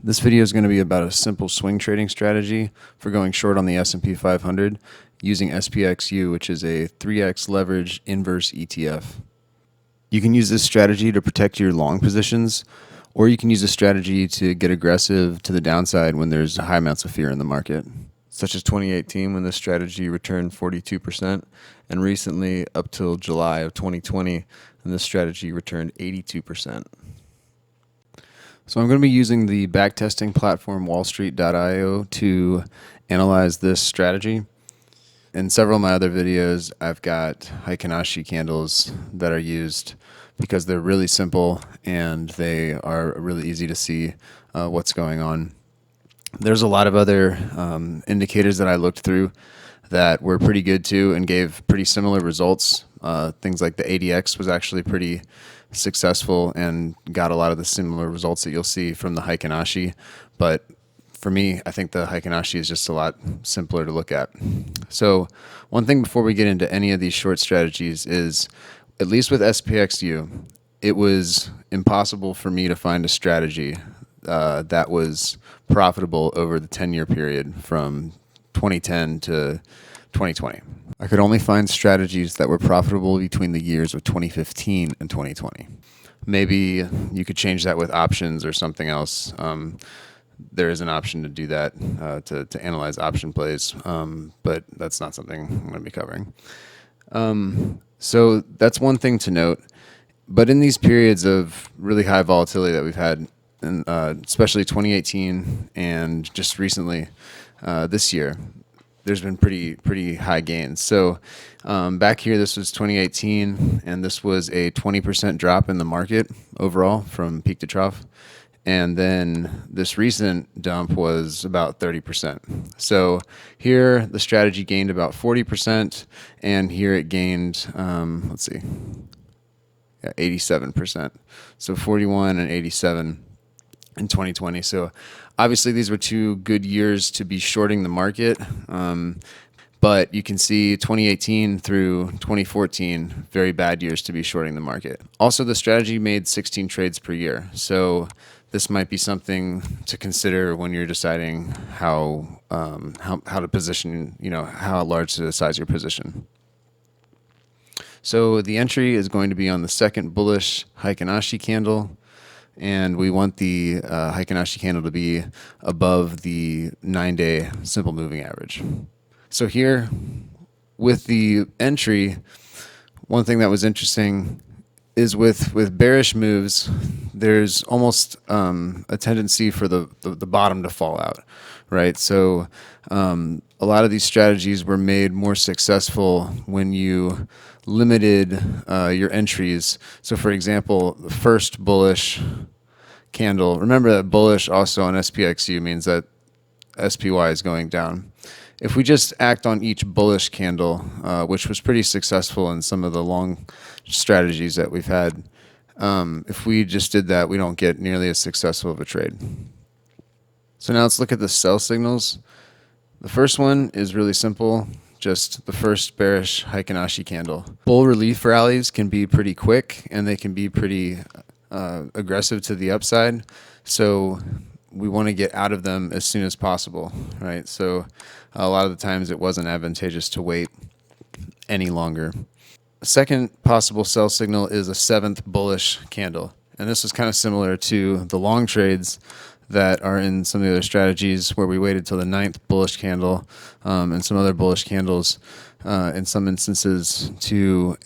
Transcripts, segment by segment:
This video is going to be about a simple swing trading strategy for going short on the S&P 500 using SPXU, which is a 3x leverage inverse ETF. You can use this strategy to protect your long positions, or you can use a strategy to get aggressive to the downside when there's high amounts of fear in the market. Such as 2018 when this strategy returned 42%, and recently up till July of 2020, and this strategy returned 82%. So I'm going to be using the backtesting platform wallstreet.io to analyze this strategy. In several of my other videos, I've got Heikin-Ashi candles that are used because they're really simple and they are really easy to see what's going on. There's a lot of other indicators that I looked through that were pretty good too and gave pretty similar results. Things like the ADX was actually pretty successful and got a lot of the similar results that you'll see from the Heikin-Ashi. But for me, I think the Heikin-Ashi is just a lot simpler to look at. So one thing before we get into any of these short strategies is, at least with SPXU, it was impossible for me to find a strategy that was profitable over the 10-year period from 2010 to 2020. I could only find strategies that were profitable between the years of 2015 and 2020. Maybe you could change that with options or something else. There is an option to do that, to analyze option plays, but that's not something I'm going to be covering. So that's one thing to note. But in these periods of really high volatility that we've had, and especially 2018 and just recently this year, there's been pretty high gains. So back here, this was 2018, and this was a 20% drop in the market overall from peak to trough. And then this recent dump was about 30%. So here, the strategy gained about 40%, and here it gained, 87%. So 41 and 87 in 2020. So obviously these were two good years to be shorting the market. But you can see 2018 through 2014, very bad years to be shorting the market. Also, the strategy made 16 trades per year. So this might be something to consider when you're deciding how to position, how large to size your position. So the entry is going to be on the second bullish Heikin-Ashi candle, and we want the Heikin-Ashi candle to be above the 9-day simple moving average. So here, with the entry, one thing that was interesting is with bearish moves, there's almost a tendency for the bottom to fall out, right? So a lot of these strategies were made more successful when you limited your entries. So for example, the first bullish candle, remember that bullish also on SPXU means that SPY is going down. If we just act on each bullish candle, which was pretty successful in some of the long strategies that we've had, if we just did that, we don't get nearly as successful of a trade. So now let's look at the sell signals. The first one is really simple, just the first bearish Heikin-Ashi candle. Bull relief rallies can be pretty quick, and they can be pretty aggressive to the upside. So we want to get out of them as soon as possible, right? So a lot of the times it wasn't advantageous to wait any longer. A second possible sell signal is a seventh bullish candle. And this is kind of similar to the long trades that are in some of the other strategies where we waited till the ninth bullish candle and some other bullish candles in some instances to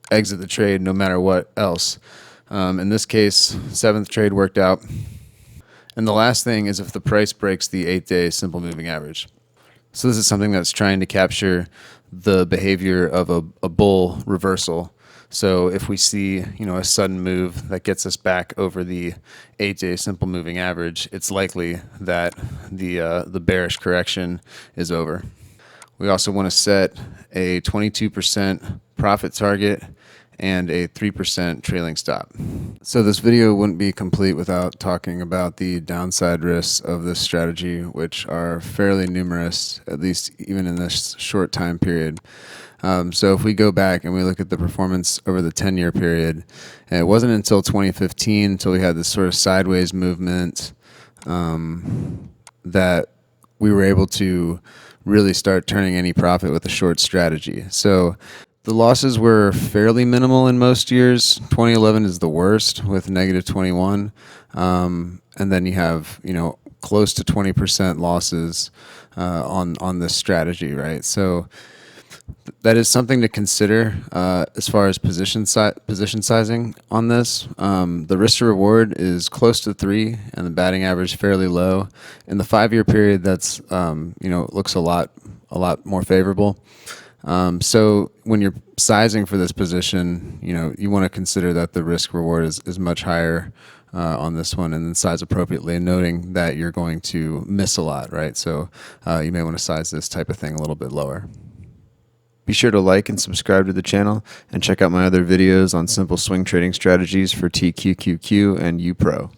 exit the trade no matter what else. In this case, seventh trade worked out. And the last thing is if the price breaks the 8-day simple moving average. So this is something that's trying to capture the behavior of a bull reversal. So if we see, a sudden move that gets us back over the 8-day simple moving average, it's likely that the bearish correction is over. We also want to set a 22% profit target and a 3% trailing stop. So this video wouldn't be complete without talking about the downside risks of this strategy, which are fairly numerous, at least even in this short time period. So if we go back and we look at the performance over the 10-year period, it wasn't until 2015 until we had this sort of sideways movement that we were able to really start turning any profit with a short strategy. So the losses were fairly minimal in most years. 2011 is the worst with negative 21. And then you have, close to 20% losses on this strategy, right? So that is something to consider as far as position sizing on this. The risk to reward is close to 3, and the batting average fairly low. In the 5-year period, that's looks a lot more favorable. So when you're sizing for this position, you want to consider that the risk reward is much higher on this one, and then size appropriately, and noting that you're going to miss a lot, right? So you may want to size this type of thing a little bit lower. Be sure to like and subscribe to the channel, and check out my other videos on simple swing trading strategies for TQQQ and UPRO.